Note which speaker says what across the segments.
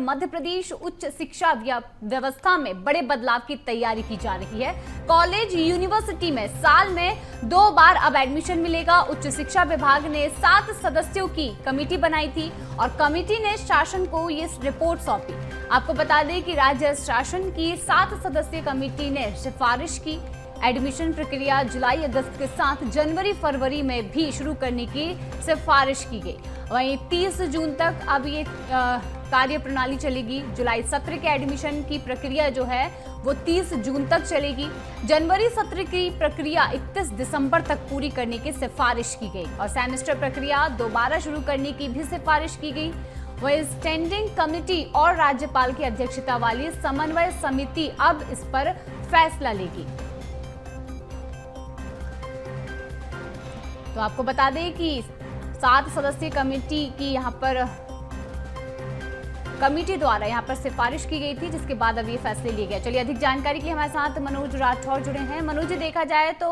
Speaker 1: मध्य प्रदेश उच्च शिक्षा व्यवस्था में बड़े बदलाव की तैयारी की जा रही है। कॉलेज यूनिवर्सिटी में साल में 2 बार अब एडमिशन मिलेगा। उच्च शिक्षा विभाग ने 7 सदस्यों की कमेटी बनाई थी और कमेटी ने शासन को ये रिपोर्ट सौंपी। आपको बता दें कि राज्य शासन की 7 सदस्यीय कमेटी ने सिफारिश की एडमिशन प्रक्रिया जुलाई अगस्त के साथ जनवरी फरवरी में भी शुरू करने की सिफारिश की गई। वहीं 30 जून तक अब ये कार्य प्रणाली चलेगी। जुलाई सत्र के एडमिशन की प्रक्रिया जो है वो 30 जून तक चलेगी। जनवरी सत्र की प्रक्रिया 31 दिसंबर तक पूरी करने की सिफारिश की गई और सेमेस्टर प्रक्रिया दोबारा शुरू करने की भी सिफारिश की गई। वही स्टैंडिंग कमेटी और राज्यपाल की अध्यक्षता वाली समन्वय समिति अब इस पर फैसला लेगी। तो आपको बता दें कि 7 सदस्यीय कमेटी की कमेटी द्वारा यहाँ पर सिफारिश की गई थी, जिसके बाद अब ये फैसले लिए गए। चलिए, अधिक जानकारी के लिए हमारे साथ मनोज राठौर जुड़े हैं। मनोज जी, देखा जाए तो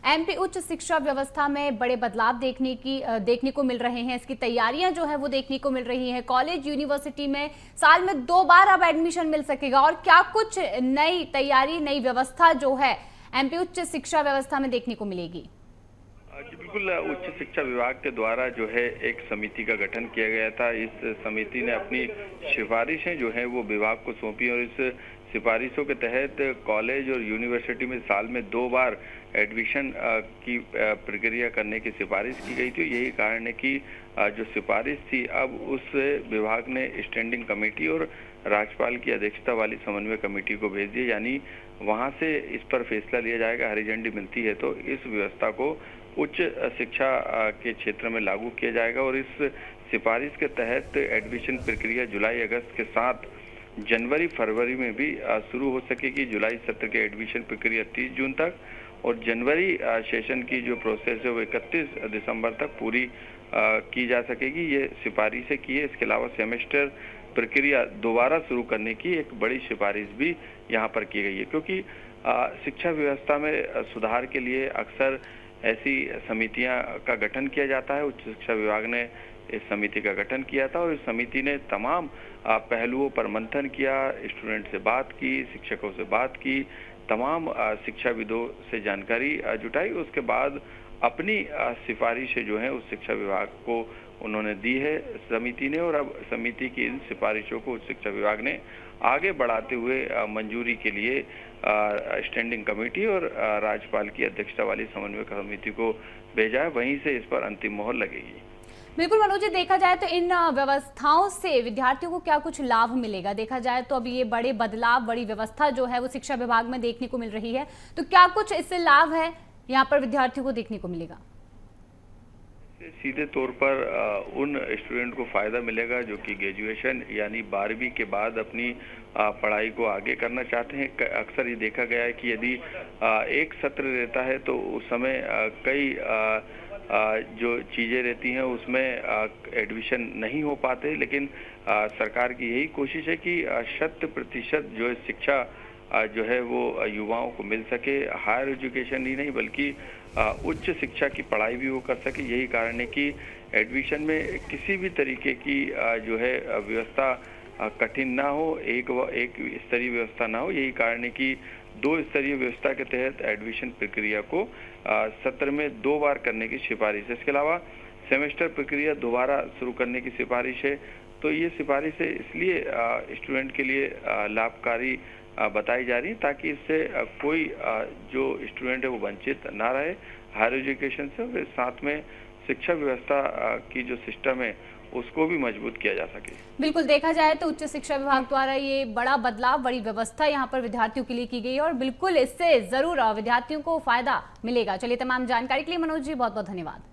Speaker 1: एमपी उच्च शिक्षा व्यवस्था में बड़े बदलाव देखने को मिल रहे हैं। इसकी तैयारियां जो है वो देखने को मिल रही हैं। कॉलेज यूनिवर्सिटी में साल में 2 बार अब एडमिशन मिल सकेगा और क्या कुछ नई तैयारी, नई व्यवस्था जो है एमपी उच्च शिक्षा व्यवस्था में देखने को मिलेगी?
Speaker 2: जी बिल्कुल, उच्च शिक्षा विभाग के द्वारा जो है एक समिति का गठन किया गया था। इस समिति ने अपनी सिफारिशें जो है वो विभाग को सौंपी और इस सिफारिशों के तहत कॉलेज और यूनिवर्सिटी में साल में 2 बार एडमिशन की प्रक्रिया करने की सिफारिश की गई थी। यही कारण है कि जो सिफारिश थी अब उस विभाग ने स्टैंडिंग कमेटी और राज्यपाल की अध्यक्षता वाली समन्वय कमेटी को भेज दिया, यानी वहां से इस पर फैसला लिया जाएगा। हरी झंडी मिलती है तो इस व्यवस्था को उच्च शिक्षा के क्षेत्र में लागू किया जाएगा और इस सिफारिश के तहत एडमिशन प्रक्रिया जुलाई अगस्त के साथ जनवरी फरवरी में भी शुरू हो सकेगी। जुलाई सत्र के एडमिशन प्रक्रिया 30 जून तक और जनवरी सेशन की जो प्रोसेस है वो 31 दिसंबर तक पूरी की जा सकेगी। ये सिफारिशें की है। इसके अलावा सेमेस्टर प्रक्रिया दोबारा शुरू करने की एक बड़ी सिफारिश भी यहाँ पर की गई है, क्योंकि शिक्षा व्यवस्था में सुधार के लिए अक्सर ऐसी समितियां का गठन किया जाता है। उच्च शिक्षा विभाग ने इस समिति का गठन किया था और इस समिति ने तमाम पहलुओं पर मंथन किया, स्टूडेंट से बात की, शिक्षकों से बात की, तमाम शिक्षाविदों से जानकारी जुटाई। उसके बाद अपनी सिफारिशें जो हैं उस शिक्षा विभाग को उन्होंने दी है समिति ने और अब समिति की इन सिफारिशों को उच्च शिक्षा विभाग ने आगे बढ़ाते हुए मंजूरी के लिए स्टैंडिंग कमेटी और राज्यपाल की अध्यक्षता वाली समन्वय समिति को भेजा है। वहीं से इस पर अंतिम मोहर लगेगी।
Speaker 1: बिल्कुल मनोज जी, देखा जाए तो इन व्यवस्थाओं से विद्यार्थियों को क्या कुछ लाभ मिलेगा? देखा जाए तो अब ये बड़े बदलाव, बड़ी व्यवस्था जो है वो शिक्षा विभाग में देखने को मिल रही है, तो क्या कुछ इससे लाभ है यहाँ पर विद्यार्थियों को देखने को मिलेगा?
Speaker 2: सीधे तौर पर उन स्टूडेंट को फायदा मिलेगा जो कि ग्रेजुएशन यानी 12वीं के बाद अपनी पढ़ाई को आगे करना चाहते हैं। अक्सर ये देखा गया है कि यदि एक सत्र रहता है तो उस समय कई जो चीज़ें रहती हैं उसमें एडमिशन नहीं हो पाते, लेकिन सरकार की यही कोशिश है कि 100% जो है शिक्षा जो है वो युवाओं को मिल सके। हायर एजुकेशन ही नहीं बल्कि उच्च शिक्षा की पढ़ाई भी वो कर सके। यही कारण है कि एडमिशन में किसी भी तरीके की जो है व्यवस्था कठिन ना हो, एक स्तरीय व्यवस्था ना हो। यही कारण है कि 2 स्तरीय व्यवस्था के तहत एडमिशन प्रक्रिया को सत्र में 2 बार करने की सिफारिश है। इसके अलावा सेमेस्टर प्रक्रिया दोबारा शुरू करने की सिफारिश है। तो ये सिफारिश है इसलिए स्टूडेंट के लिए लाभकारी बताई जा रही है ताकि इससे कोई जो स्टूडेंट है वो वंचित ना रहे हायर एजुकेशन से, और साथ में शिक्षा व्यवस्था की जो सिस्टम है उसको भी मजबूत किया जा सके।
Speaker 1: बिल्कुल, देखा जाए तो उच्च शिक्षा विभाग द्वारा ये बड़ा बदलाव, बड़ी व्यवस्था यहाँ पर विद्यार्थियों के लिए की गई है और बिल्कुल इससे जरूर विद्यार्थियों को फायदा मिलेगा। चलिए, तमाम जानकारी के लिए मनोज जी बहुत बहुत धन्यवाद।